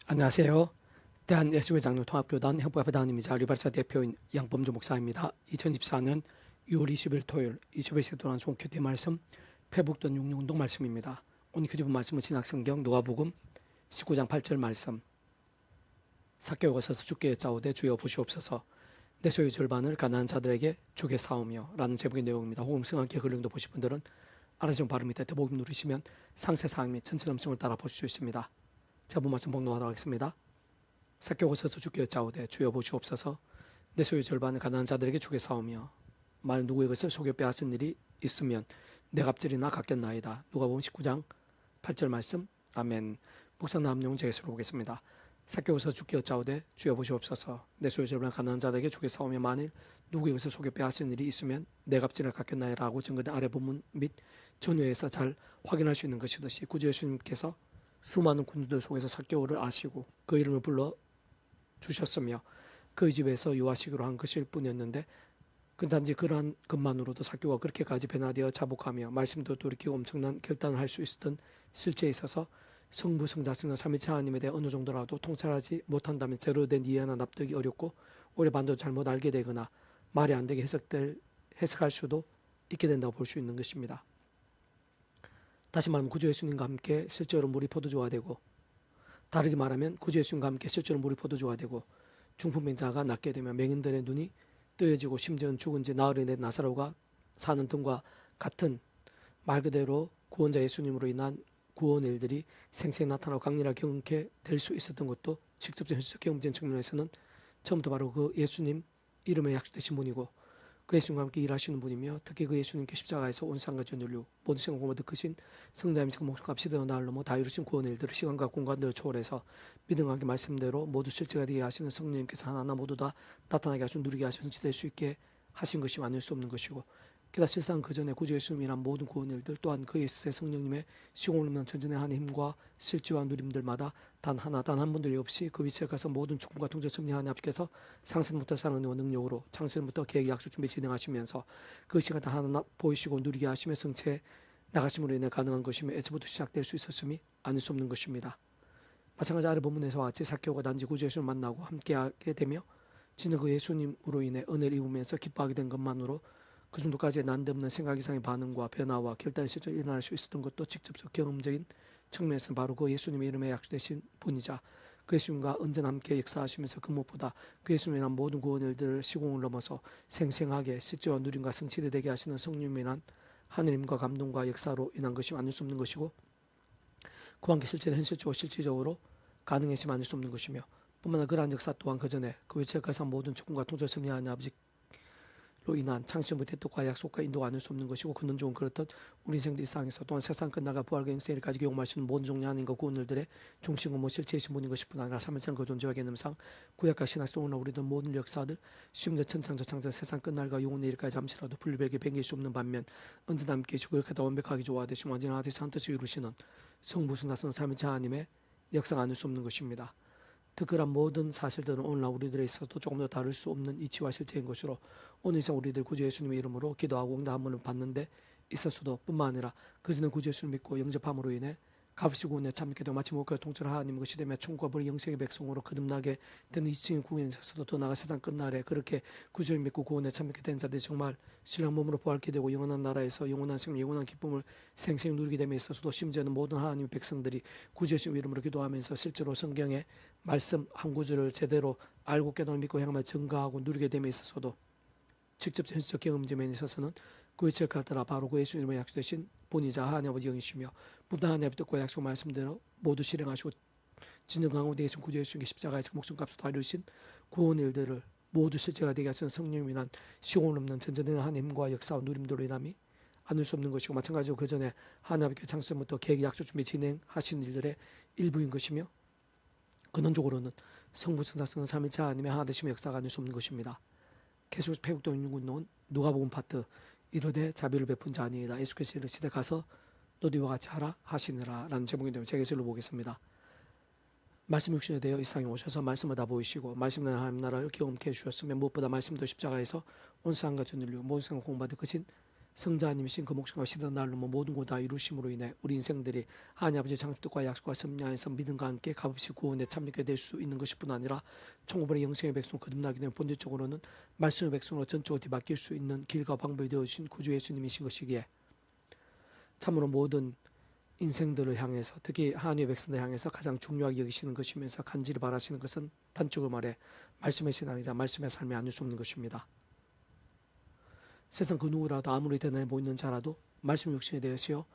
안녕하세요. 대한예수회 장로통합교단 행복회단임이자 리발사 대표인 양범주 목사입니다. 2024년 6월 20일 토요일 21세 동안 종교대 말씀 회복된 육륜운동 말씀입니다. 오늘 교대본 말씀은 신약성경 누가복음 19장 8절 말씀. 삭개오가 서서 주께 여짜오되 주여 보시옵소서 내 소유 절반을 가난한 자들에게 주게 사오며 라는 제목의 내용입니다. 호음성함께 근령도 보실 분들은 알아지는 바로 밑에 더보기 누르시면 상세 사항 및 전체 음성을 따라 보실 수 있습니다. 제가 본 말씀 봉독하도록 하겠습니다. 삭개오가 서서 주께 여짜오되 주여 보시옵소서 내 소유 절반을 가난한 자들에게 주게 사오며 만일 누구의 것을 속여 빼앗은 일이 있으면 내 갑질이나 갚겠나이다. 누가복음 19장 8절 말씀. 아멘. 묵상 남용 제기서로 보겠습니다. 삭개오서 주께 여짜오되 주여 보시옵소서 내 소유 절반을 가난한 자들에게 주게 사오며 만일 누구의 것을 속여 빼앗은 일이 있으면 내 갑질을 갚겠나이라고 증거된 아래 본문 및 전후에서 잘 확인할 수 있는 것이듯이 구주 예수님께서 수많은 군주들 속에서 삭개오를 아시고 그 이름을 불러 주셨으며 그의 집에서 유하시기로 한 것일 뿐이었는데 단지 그러한 것만으로도 삭개오가 그렇게까지 변화되어 자복하며 말씀도 돌이키고 엄청난 결단을 할 수 있었던 실제에 있어서 성부, 성자, 성령, 삼위체 하나님에 대해 어느 정도라도 통찰하지 못한다면 제대로 된 이해나 납득이 어렵고 오히려 반대로 잘못 알게 되거나 말이 안 되게 해석할 수도 있게 된다고 볼 수 있는 것입니다. 다시 말하면 구주 예수님과 함께 실제로 물이 포도주가 되고, 다르게 말하면 구주 예수님과 함께 실제로 물이 포도주가 되고 중풍병자가 낫게 되면 맹인들의 눈이 뜨여지고 심지어는 죽은 지 나흘이 된 나사로가 사는 등과 같은 말 그대로 구원자 예수님으로 인한 구원 일들이 생생히 나타나고 강렬하게 경험케 될 수 있었던 것도 직접적 현실적 경험적인 측면에서는 처음부터 바로 그 예수님 이름에 약속되신 분이고 그 예수님과 함께 일하시는 분이며 특히 그 예수님께 십자가에서 온 세상과 전 인류 모든 생을 공모도 크신 성자의 미식 목숨값이 되어 나를 넘어 다 이루신 구원 일들을 시간과 공간들을 초월해서 믿음과 함께 말씀대로 모두 실제가 되게 하시는 성령님께서 하나하나 모두 다 나타나게 하시고 누리게 하시면서 지낼 수 있게 하신 것이 아닐 수 없는 것이고 게다가 실상 그 전에 구주 예수님이란 모든 구원 일들 또한 그 예수의 성령님의 시공을 넘는 전전의 한 힘과 실제와 누림들마다 단 한 분도 없이 그 위치에 가서 모든 축복과 통제 섭리 하나님 앞께서 상세부터 사랑과 능력으로 창세부터 계획 약속 준비 진행하시면서 그 시간 다 하나 보이시고 누리게 하시며 성체 나가심으로 인해 가능한 것이며 애초부터 시작될 수 있었음이 아닐 수 없는 것입니다. 마찬가지 아래 본문에서와 같이 삭개오가 단지 구주 예수를 만나고 함께하게 되며 진짜 그 예수님으로 인해 은혜를 입으면서 기뻐하게 된 것만으로 그 정도까지의 난데없는 생각 이상의 반응과 변화와 결단이 실제 일어날 수 있었던 것도 직접적 경험적인 측면에서는 바로 그 예수님의 이름에 약속되신 분이자 그 예수님과 언제나 함께 역사하시면서 그 무엇보다 그 예수님이란 모든 구원 일들을 시공을 넘어서 생생하게 실제와 누림과 성취를 되게 하시는 성령님이란 하느님과 감동과 역사로 인한 것이 아닐 수 없는 것이고 그와 함께 실제는 현실적으로 실질적으로 가능했으면 아닐 수 없는 것이며 뿐만 아니라 그러한 역사 또한 그 전에 그 위치에서 모든 축복과 통제를 승리하는 아버지 로 인한 창시부터 대통과 약속과 인도가 아닐 수 없는 것이고 근원적으로 그렇듯 우리 인생들 일상에서 또한 세상 끝나가 부활과 영생을 가지고 용마하시는 모든 종류 하나님과 구원들의 중심과 실체이신 분인 것일 뿐 아니라 삼일체는 그 존재와 개념상 구약과 신학 속으로 우리들 모든 역사들 심지어 천창조창전 세상 끝날과 영혼의 일까지 잠시라도 분리되게 변길 수 없는 반면 언제나 함께 계시고 그렇게 더 완벽하게 조화되시고 완전하듯이 한 뜻을 이루시는 성부순다성 삼일체 하나님의 역사가 아닐 수 없는 것입니다. 특별한 모든 사실들은 오늘날 우리들에 있어도 조금 더 다를 수 없는 이치와 실체인 것으로 오늘 이상 우리들 구주 예수님의 이름으로 기도하고 응답함을 받는데 있어서도 뿐만 아니라 그전에 구주 예수를 믿고 영접함으로 인해 값이 구원에 참게 되고 마치 목표를 통째로 하나님 것이 되며 천국과 벌이 영생의 백성으로 거듭나게 되는 이층의 구원에 있어서도 더 나아가 세상 끝날에 그렇게 구주를 믿고 구원에 참게 된 자들이 정말 신랑 몸으로 부활케 되고 영원한 나라에서 영원한 생명, 영원한 기쁨을 생생히 누리게 됨에 있어서도 심지어는 모든 하나님의 백성들이 구주 예수님 이름으로 기도하면서 실제로 성경의 말씀 한 구절을 제대로 알고 깨달아 믿고 행하며 증가하고 누리게 됨에 있어서도 직접 현실적 경험점에 있어서는 그 위치를 갖다라 바로 그 예수 이름으로 약속되신 본이자 하나님 아버지 영이시며 분당 하나님 아버지 뜻과 약속 말씀대로 모두 실행하시고 진정 강호되게 계신 구주 예수님께 십자가에서 목숨값을 다 이루신 구원 일들을 모두 실제가 되게 하시는 성령님이 난 시공을 넘는 전전된 하나님과 역사와 누림들로 인함이 아닐 수 없는 것이고 마찬가지로 그 전에 하나님 아버지께 창세부터 계획 약속 준비 진행하신 일들의 일부인 것이며 근원적으로는 성부 성자성은 삼위체 하나님의 하나 되심의 역사가 아닐 수 없는 것입니다. 계속 회복된 육운동은 누가복음 파트 이르되 자비를 베푼 자 아니이다. 예수께서 이르시되 가서 너도 이와 같이 하라 하시느라 라는 제목인데요. 제가 예술로 보겠습니다. 말씀 육신에 대해 이 세상에 오셔서 말씀을 다 보이시고 말씀을 하나님 나라를 경험케 해주셨으며 무엇보다 말씀도 십자가에서 온 세상과 전 인류 모든 세상을 공부받은 크신 성자 하나님이신 그 목숨과 시대의 날로 모든 것 다 이루심으로 인해 우리 인생들이 하나님 아버지의 장축과 약속과 섭리하에서 믿음과 함께 값없이 구원에 참여하게 될 수 있는 것일 뿐 아니라 천국의 영생의 백성 거듭나게 되면 본질적으로는 말씀의 백성으로 전적으로 뒤바뀔 수 있는 길과 방법이 되어주신 구주 예수님이신 것이기에 참으로 모든 인생들을 향해서 특히 하나님의 백성들을 향해서 가장 중요하게 여기시는 것이면서 간절히 바라시는 것은 단적으로 말해 말씀의 신앙이자 말씀의 삶이 아닐 수 없는 것입니다. 세상 그 누구라도 아무리 대단해 보이는 자라도 말씀 육신이 되으시어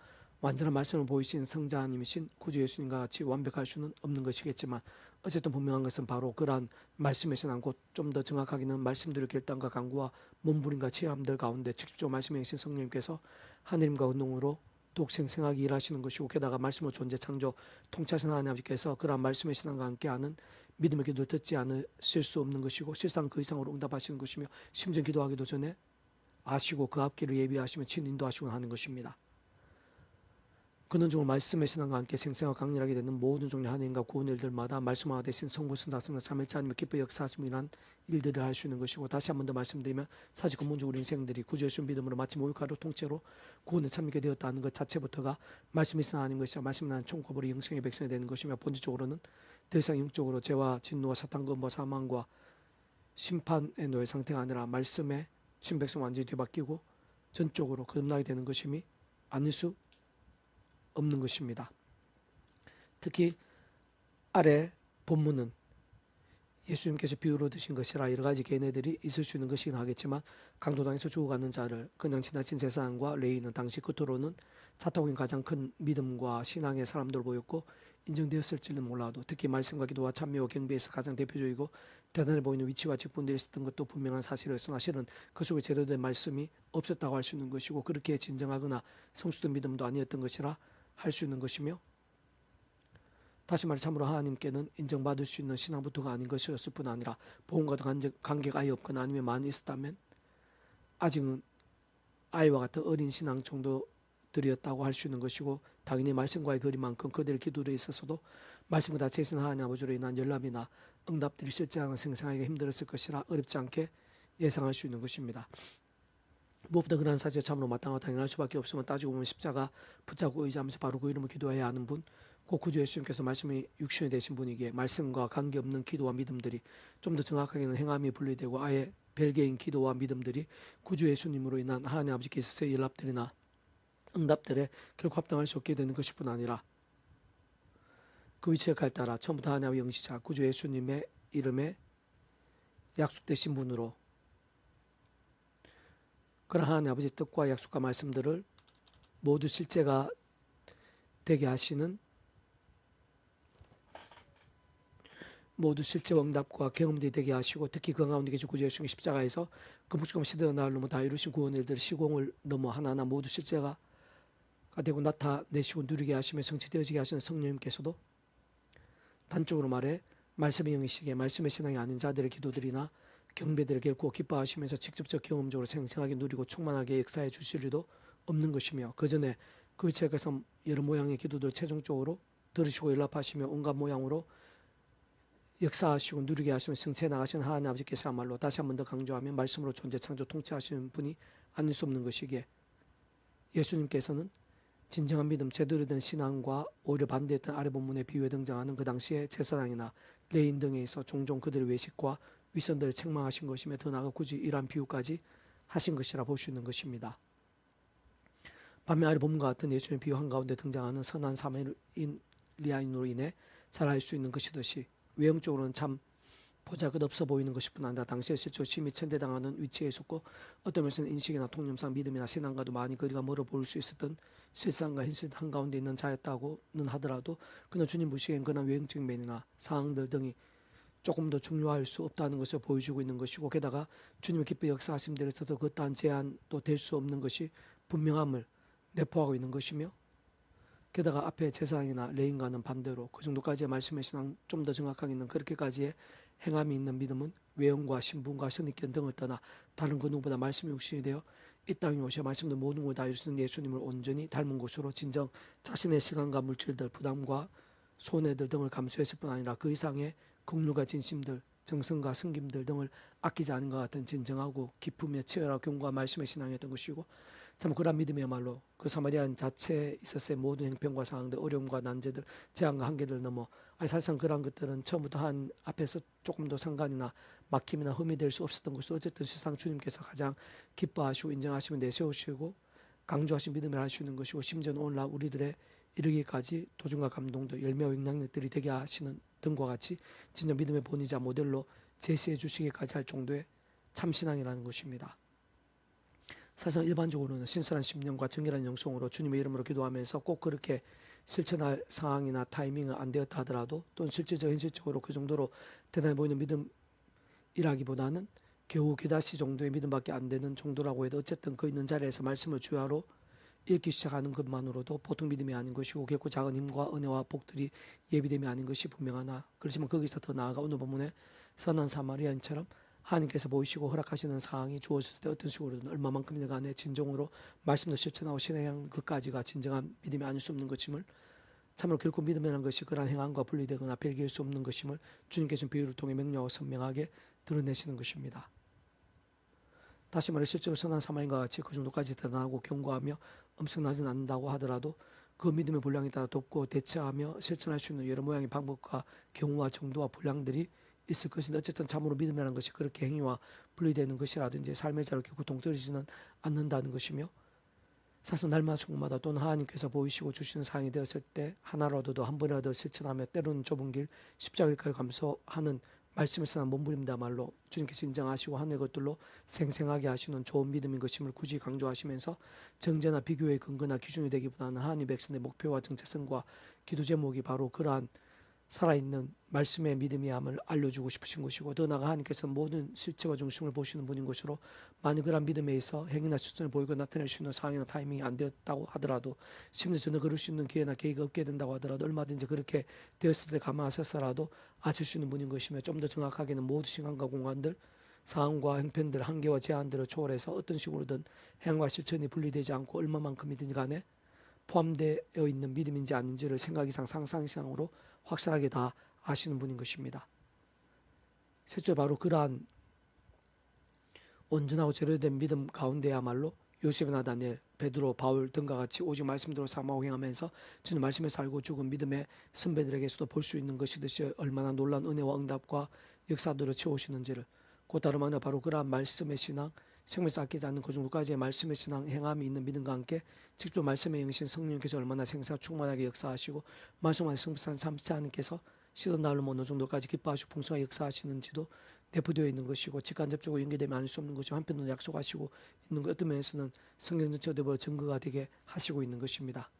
완전한 말씀을 보이신 성자 하나님이신 구주 예수님과 같이 완벽할 수는 없는 것이겠지만 어쨌든 분명한 것은 바로 그러한 말씀의 신앙 곧 좀 더 정확하게는 말씀들의 결단과 강구와 몸부림과 체험들 가운데 직접적으로 말씀에 계신 성령님께서 하나님과 운동으로 독생생하게 일하시는 것이고 게다가 말씀의 존재 창조 통치하신 하나님 아버지께서 그러한 말씀의 신앙과 함께하는 믿음의 기도를 듣지 않으실 수 없는 것이고 실상 그 이상으로 응답하시는 것이며 심지어 기도하기도 전에 아시고 그 앞길을 예비하시며 친인도하시고 하는 것입니다. 그는 중 말씀의 신앙과 함께 생생하고 강렬하게 되는 모든 종류 하나님과 구원의 일들마다 말씀화가 되신 성부 성자성자 삼일째 하나님의 기뻐 역사하심으로 인한 일들을 할 수 있는 것이고 다시 한 번 더 말씀드리면 사실 근본적으로 인생들이 구주 예수 믿음으로 마치 모욕하로 통째로 구원에 참여하게 되었다는 것 자체부터가 말씀이 하나님 것이자 말씀이 하나님 총과보리 영생의 백성이 되는 것이며 본질적으로는 더 이상 영적으로 죄와 진노와 사탄 검과 사망과 심판의 노예 상태가 아니라 말씀의 친백성 완전히 뒤바뀌고 전적으로 거듭나게 되는 것임이 아닐 수 없는 것입니다. 특히 아래 본문은 예수님께서 비유로 드신 것이라 여러 가지 개념들이 있을 수 있는 것이긴 하겠지만 강도당에서 죽어가는 자를 그냥 지나친 제사장과 레위인은 당시 겉으로는 사타구인 가장 큰 믿음과 신앙의 사람들 보였고 인정되었을지는 몰라도 특히 말씀과 기도와 찬미와 경배에서 가장 대표적이고 대단해 보이는 위치와 직분들이 있었던 것도 분명한 사실이었으나 사실은 그 속에 제대로 된 말씀이 없었다고 할 수 있는 것이고 그렇게 진정하거나 성숙된 믿음도 아니었던 것이라 할 수 있는 것이며 다시 말해 참으로 하나님께는 인정받을 수 있는 신앙부터가 아닌 것이었을 뿐 아니라 복음과도 관계가 아예 없거나 아니면 많이 있었다면 아직은 아이와 같은 어린 신앙 정도들이었다고 할 수 있는 것이고 당연히 말씀과의 거리만큼 그들의 기도에 있어서도 말씀과 닫혀있는 하나님 아버지로 인한 연락이나 응답들이 실제로는 생생하기가 힘들었을 것이라 어렵지 않게 예상할 수 있는 것입니다. 무엇보다 그러한 사실이 참으로 마땅하고 당연할 수밖에 없으면 따지고 보면 십자가 붙잡고 의지하면서 바로 그 이름을 기도해야 하는 분 곧 구주 예수님께서 말씀이 육신이 되신 분이기에 말씀과 관계없는 기도와 믿음들이 좀 더 정확하게는 행함이 분리되고 아예 별개인 기도와 믿음들이 구주 예수님으로 인한 하나님 아버지께서의 연락들이나 응답들에 결코 합당할 수 없게 되는 것일 뿐 아니라 그 위치에 갈 따라 처음부터 하나님의 영시자 구주 예수님의 이름에 약속되신 분으로 그러한 하나님 아버지의 뜻과 약속과 말씀들을 모두 실제가 되게 하시는 모두 실제 응답과 경험들이 되게 하시고 특히 그 가운데 계신 구주 예수님의 십자가에서 그 묵직한 시대의 날을 넘어 다 이루신 구원의 일들을 시공을 넘어 하나하나 모두 실제가 되고 나타내시고 누리게 하시며 성취되어지게 하시는 성령님께서도 단적으로 말해 말씀의 영이시기에 말씀의 신앙이 아닌 자들의 기도들이나 경배들을 결코 기뻐하시면서 직접적 경험적으로 생생하게 누리고 충만하게 역사해 주실 일도 없는 것이며 그 전에 그 위치에서 여러 모양의 기도들 최종적으로 들으시고 연락하시며 온갖 모양으로 역사하시고 누리게 하시며 성취해 나가시는 하나님 아버지께서야말로 다시 한 번 더 강조하면 말씀으로 존재 창조 통치하시는 분이 아닐 수 없는 것이기에 예수님께서는 진정한 믿음 제대로 된 신앙과 오히려 반대했던 아래 본문에 비유에 등장하는 그 당시의 제사장이나 레인 등에 있어 종종 그들의 외식과 위선들을 책망하신 것이며 더 나아가 굳이 이러한 비유까지 하신 것이라 볼 수 있는 것입니다. 반면 아래 본문과 같은 예수님의 비유 한가운데 등장하는 선한 사마리아인으로 인해 잘 알 수 있는 것이듯이 외형적으로는 참 보잘것없어 보이는 것일 뿐 아니라 당시에 실제로 심히 천대당하는 위치에 있었고 어떤 면에서는 인식이나 통념상 믿음이나 신앙과도 많이 거리가 멀어 보일 수 있었던 실상과 현실 한가운데 있는 자였다고는 하더라도 그는 주님 보시기엔 그런 외형적인 면이나 상황들 등이 조금 더 중요할 수 없다는 것을 보여주고 있는 것이고 게다가 주님의 기뻐 역사하심 들에서도 그 어떠한 제한도 될 수 없는 것이 분명함을 내포하고 있는 것이며 게다가 앞에 제사장이나 레인과는 반대로 그 정도까지의 말씀의 신앙 좀 더 정확하게는 그렇게까지의 행함이 있는 믿음은 외형과 신분과 선입견 등을 떠나 다른 그 누구보다 말씀이 육신이 되어 이 땅에 오셔 말씀도 모든 걸 다 이루시는 예수님을 온전히 닮은 곳으로 진정 자신의 시간과 물질들 부담과 손해들 등을 감수했을 뿐 아니라 그 이상의 긍휼과 진심들 정성과 섬김들 등을 아끼지 않은 것 같은 진정하고 기쁨의 치열하고 경과 말씀의 신앙이었던 것이고 참 그런 믿음이야말로 그 사마리아인 자체에 있어서의 모든 형편과 상황들, 어려움과 난제들, 재앙과 한계들 넘어 사실상 그런 것들은 처음부터 한 앞에서 조금 더 상관이나 막힘이나 흠이 될 수 없었던 것을 어쨌든 세상 주님께서 가장 기뻐하시고 인정하시고 내세우시고 강조하신 믿음을 하시는 것이고, 심지어는 오늘날 우리들의 이르기까지 도전과 감동도 열매와 영향력들이 되게 하시는 등과 같이 진짜 믿음의 본이자 모델로 제시해 주시기까지 할 정도의 참신앙이라는 것입니다. 사실 일반적으로는 신선한 심령과 정결한 영성으로 주님의 이름으로 기도하면서 꼭 그렇게 실천할 상황이나 타이밍은 안 되었다 하더라도, 또는 실질적 현실적으로 그 정도로 대단해 보이는 믿음이라기보다는 겨우 귀다시 정도의 믿음밖에 안 되는 정도라고 해도 어쨌든 그 있는 자리에서 말씀을 주야로 읽기 시작하는 것만으로도 보통 믿음이 아닌 것이고, 결코 작은 힘과 은혜와 복들이 예비됨이 아닌 것이 분명하나, 그렇지만 거기서 더 나아가 오늘 본문의 선한 사마리아인처럼 하나님께서 보이시고 허락하시는 상황이 주어졌을 때 어떤 식으로든 얼마만큼이나 간에 진정으로 말씀도 실천하고 실행한 것까지가 진정한 믿음이 아닐 수 없는 것임을, 참으로 결코 믿음이라는 것이 그러한 행함과 분리되거나 별개일 수 없는 것임을 주님께서는 비유를 통해 명료하고 선명하게 드러내시는 것입니다. 다시 말해 실제로 선한 사마리아인과 같이 그 정도까지 대단하고 견고하며 엄청나진 않는다고 하더라도 그 믿음의 분량에 따라 돕고 대처하며 실천할 수 있는 여러 모양의 방법과 경우와 정도와 분량들이 있을 것인데, 어쨌든 참으로 믿음이라는 것이 그렇게 행위와 분리되는 것이라든지 삶의 자로 결코 동떨어지지는 않는다는 것이며, 사실 날마다 조금마다 또는 하나님께서 보이시고 주시는 상황이 되었을 때 하나라도 한 번이라도 실천하며 때로는 좁은 길 십자가까지 감소하는 말씀에서 난 몸부림다말로 주님께서 인정하시고 하는 것들로 생생하게 하시는 좋은 믿음인 것임을 굳이 강조하시면서 정죄나 비교의 근거나 기준이 되기보다는 하나님 백성의 목표와 정체성과 기도 제목이 바로 그러한 살아있는 말씀의 믿음이함을 알려주고 싶으신 것이고, 더 나아가 하나님께서 모든 실체와 중심을 보시는 분인 것으로, 만약 그런 믿음에 있어 행위나 실천을 보이고 나타낼 수 있는 상황이나 타이밍이 안 되었다고 하더라도, 심지어 저는 그럴 수 있는 기회나 계기가 없게 된다고 하더라도 얼마든지 그렇게 되었을 때 감화하셨어라도 아실 수 있는 분인 것이며, 좀 더 정확하게는 모든 시간과 공간들, 상황과 형편들, 한계와 제한들을 초월해서 어떤 식으로든 행과 실천이 분리되지 않고 얼마만큼이든 간에 포함되어 있는 믿음인지 아닌지를 생각 이상 상상 이상으로 확실하게 다 아시는 분인 것입니다. 실제 바로 그러한 온전하고 제대로된 믿음 가운데야말로 요셉이나 다니엘, 베드로, 바울 등과 같이 오직 말씀대로 삼하고 행하면서 주님 말씀에 살고 죽은 믿음의 선배들에게서도 볼 수 있는 것이듯이 얼마나 놀라운 은혜와 응답과 역사들을 채우시는지를, 곧 다름 아니라 바로 그러한 말씀의 신앙, 생명에서 아끼지 않는 그 정도까지의 말씀의 신앙, 행함이 있는 믿음과 함께 직접 말씀의 영신 성령께서 얼마나 생사가 충만하게 역사하시고 말씀하신 성부산 삼치 하나님께서 시던 날로 어느 정도까지 기뻐하시고 풍성하게 역사하시는지도 내포되어 있는 것이고, 직간접적으로 연계되면 아닐 수 없는 것이고, 한편으로 약속하시고 있는 것, 어떤 면에서는 성경 전체가 증거가 되게 하시고 있는 것입니다.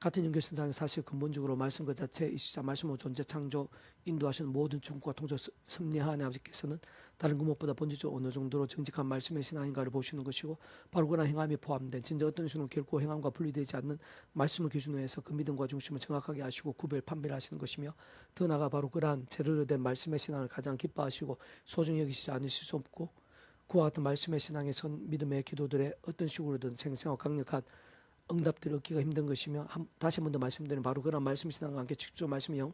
같은 연결선상에 사실 근본적으로 말씀 그 자체이시자 말씀으로 존재, 창조, 인도하시는 모든 중국과 통치 섭리하는 아버지께서는 다른 그 무엇보다 본질적으로 어느 정도로 정직한 말씀의 신앙인가를 보시는 것이고, 바로 그런 행함이 포함된 진짜 어떤 식으로 결코 행함과 분리되지 않는 말씀을 기준으로 해서 그 믿음과 중심을 정확하게 아시고 판별하시는 것이며, 더 나아가 바로 그러한 제대로 된 말씀의 신앙을 가장 기뻐하시고 소중히 여기시지 않으실 수 없고, 그와 같은 말씀의 신앙에 선 믿음의 기도들의 어떤 식으로든 생생하고 강력한 응답들을 얻기가 힘든 것이며, 다시 한 번 더 말씀드리는 바로 그런 말씀 신앙과 함께 직접 말씀의 영,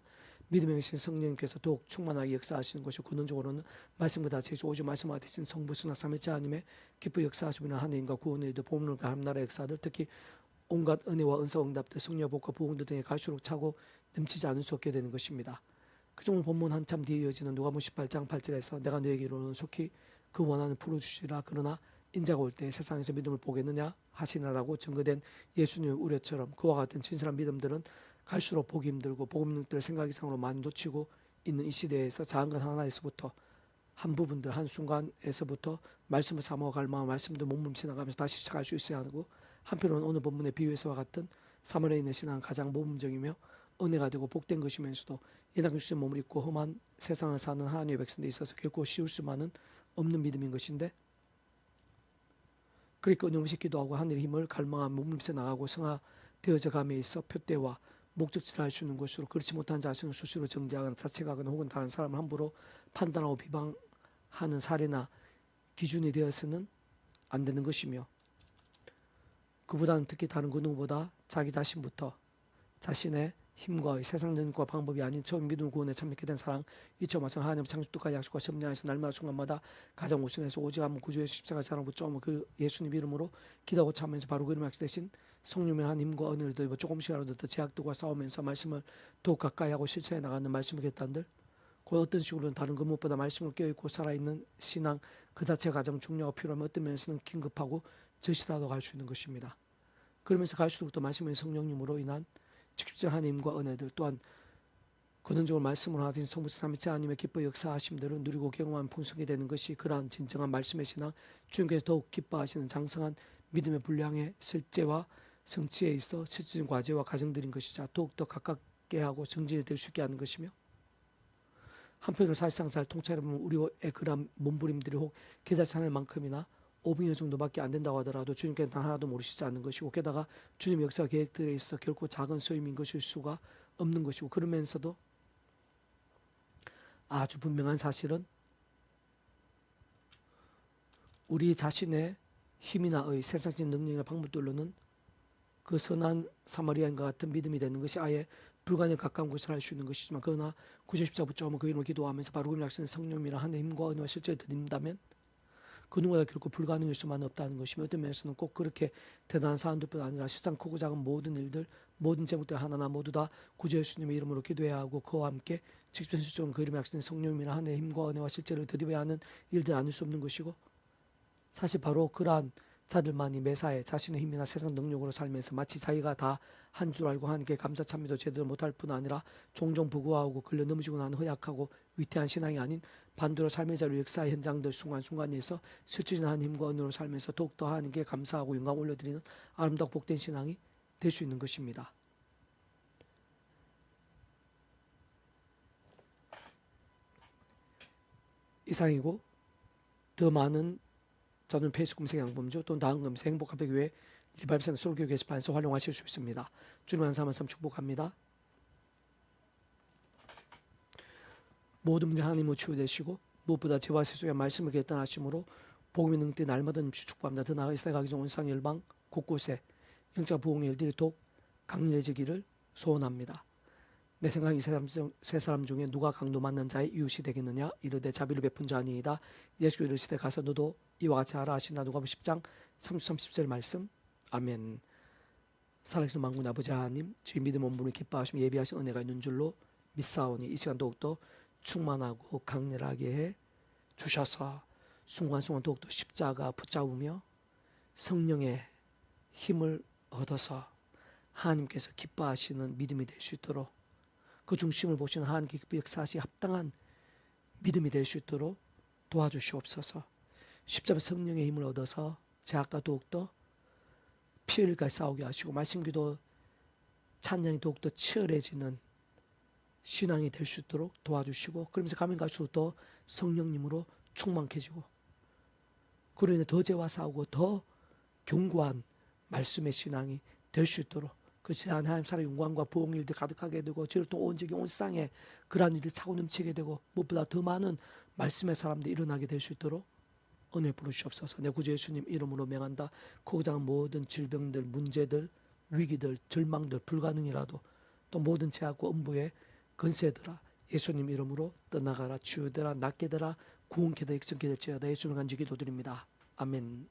믿음의 영신 성령님께서 더욱 충만하게 역사하시는 것이고, 근원적으로는 말씀과 자체에서 오직 말씀과 같으신 성부 순학 삼위체 하나님의 기쁘 역사하시는 하나님과 구원의 일, 보물과 하나님나라의 역사들, 특히 온갖 은혜와 은사 응답들, 성령의 복과 부흥들 등에 갈수록 차고 넘치지 않을 수 없게 되는 것입니다. 그중 본문 한참 뒤에 이어지는 누가복음 18장 8절에서 내가 너에게 이르노니 속히 그 원하는 풀어주시라, 그러나 인자가 올 때 세상에서 믿음을 보겠느냐 하시나라고 증거된 예수님의 우려처럼, 그와 같은 진실한 믿음들은 갈수록 보기 힘들고 복음능들 생각 이상으로 많이 놓치고 있는 이 시대에서 작은 것 하나에서부터 한 부분들 한순간에서부터 말씀을 삼아 갈망한 말씀도 몸부림쳐 나가면서 다시 시작할 수 있어야 하고, 한편으로는 오늘 본문의 비유에서와 같은 사마리아인의 신앙은 가장 모범적이며 은혜가 되고 복된 것이면서도 예당 주신 몸을 입고 험한 세상을 사는 하나님의 백성들에 있어서 결코 쉬울 수만은 없는 믿음인 것인데, 그러니까 은혜없이 기도하고 하늘의 힘을 갈망한 몸부림쳐 나가고 성화되어져 감에 있어 표대와 목적지를 할 수 있는 것으로, 그렇지 못한 자신을 수시로 정죄하거나 자책하거나 혹은 다른 사람을 함부로 판단하고 비방하는 사례나 기준이 되어서는 안 되는 것이며, 그보다는 특히 다른 그 누구보다 자기 자신부터 자신의 힘과 세상 능력과 방법이 아닌 처음 믿음 구원에 참여하게 된 사랑 이처 마찬 하나님 창조주가 약속과 섭리하에서 날마다 순간마다 가장 우선해서 오직 한 구주의 십자가 사랑 붙잡고 그 예수님 이름으로 기도하고 참으면서 바로 그림 약속 대신 성령의 한 힘과 은혜를 더입어 조금씩이라도 더 제약들과 싸우면서 말씀을 더욱 가까이 하고 실천해 나가는 말씀의 결단들 곧 어떤 식으로든 다른 그 무엇보다 말씀을 깨어있고 살아있는 신앙 그 자체가 가장 중요하고 필요하면 어떤 면에서는 긴급하고 절실하다고 할 수 있는 것입니다. 그러면서 갈수록 또 말씀의 성령님으로 인한 직접적인 하나님과 은혜들 또한 근원적으로 말씀으로 하신 성부서 삼위체 하나님의 기뻐 역사하심들을 누리고 경험한 풍성이 되는 것이 그러한 진정한 말씀의 신앙 주님께서 더욱 기뻐하시는 장성한 믿음의 분량의 실제와 성취에 있어 실질적인 과제와 과정들인 것이자 더욱더 가깝게 하고 정진이 될 수 있게 하는 것이며 한편으로 사실상 잘 통찰해보면 우리의 그러한 몸부림들이 혹 계좌찬할 만큼이나 5분여 정도밖에 안 된다고 하더라도 주님께는 단 하나도 모르시지 않는 것이고 게다가 주님의 역사 계획들에 있어 결코 작은 소임인 것일 수가 없는 것이고 그러면서도 아주 분명한 사실은 우리 자신의 힘이나 세상적인 능력이나 방법들로는 그 선한 사마리아인과 같은 믿음이 되는 것이 아예 불가능에 가까운 것을 할 수 있는 것이지만 그러나 구제 십자가 붙잡으면 그 이름을 기도하면서 바로 그 약속의 성령이라 하나님의 힘과 은혜와 실제를 드린다면 그 누구나 결코 불가능할 수만 없다는 것이며 어떤 면에서는 꼭 그렇게 대단한 사람들뿐 아니라 세상 크고 작은 모든 일들 모든 제목들 하나하나 모두 다 구주 예수님의 이름으로 기도해야 하고 그와 함께 직접적으로 그 이름의 약속의 성령이라 하나님의 힘과 은혜와 실제를 드리려야 하는 일들 아닐 수 없는 것이고 사실 바로 그러한 자들만이 매사에 자신의 힘이나 세상 능력으로 살면서 마치 자기가 다 한 줄 알고 하나님께 감사 참여도 제대로 못할 뿐 아니라 종종 부고하고 걸려 넘어지고 나는 허약하고 위태한 신앙이 아닌 반대로 삶의 자료 역사의 현장들 순간순간에서 실질적인 힘과 은혜로 살면서 더욱더 하나님께 감사하고 영광 올려드리는 아름답고 복된 신앙이 될 수 있는 것입니다. 이상이고 더 많은 저는 페이스북 검색 양범주 또는 다음 검색 행복합의교회 리바이브센터 솔교 게시판에서 활용하실 수 있습니다. 주님 한 사람 한 사람 축복합니다. 모든 문제 하나님으로 치유되시고 무엇보다 죄와 세속의 말씀을 결단하심으로 복음의 능력이 날마다 넘치 축복합니다. 더 나아가 이스라엘 가기 전 온상 열방 곳곳에 영적 부흥의 일들이 더욱 강렬해지기를 소원합니다. 내 생각에 세 사람 중에 누가 강도 맞는 자의 이웃이 되겠느냐 이르되 자비를 베푼 자 아니이다. 예수께서 이르시되 가서 너도 이와 같이 하라 하신다. 누가복음 10장 30-30절 말씀. 아멘. 살아계신 만군 아버지 하나님 주의 믿음 온 분을 기뻐하시며 예비하신 은혜가 있는 줄로 믿사오니 이 시간 더욱더 충만하고 강렬하게 해 주셔서 순간순간 더욱더 십자가 붙잡으며 성령의 힘을 얻어서 하나님께서 기뻐하시는 믿음이 될 수 있도록 그 중심을 보시는 하나님께 역사하시 합당한 믿음이 될 수 있도록 도와주시옵소서. 십자가 성령의 힘을 얻어서 제약과 더욱더 피흘과 싸우게 하시고 말씀기도 찬양이 더욱더 치열해지는 신앙이 될 수 있도록 도와주시고 그러면서 가면 갈수록 더 성령님으로 충만해지고 그로 인해 더 죄와 싸우고 더 견고한 말씀의 신앙이 될 수 있도록 그렇지 않은 하나님 사람의 영광과 부흥의 일들 가득하게 되고 저를 또 온 적이 온 세상에 그러한 일들 차고 넘치게 되고 무엇보다 더 많은 말씀의 사람들이 일어나게 될 수 있도록 은혜 부르시옵소서. 내 구주 예수님 이름으로 명한다. 크고 작은 모든 질병들, 문제들, 위기들, 절망들, 불가능이라도 또 모든 죄악과 음부의 근세들아 예수님 이름으로 떠나가라 치유되라 낫게 되라 구원케 되라 역전케 될지어다 예수님 간절히 기도드립니다. 아멘.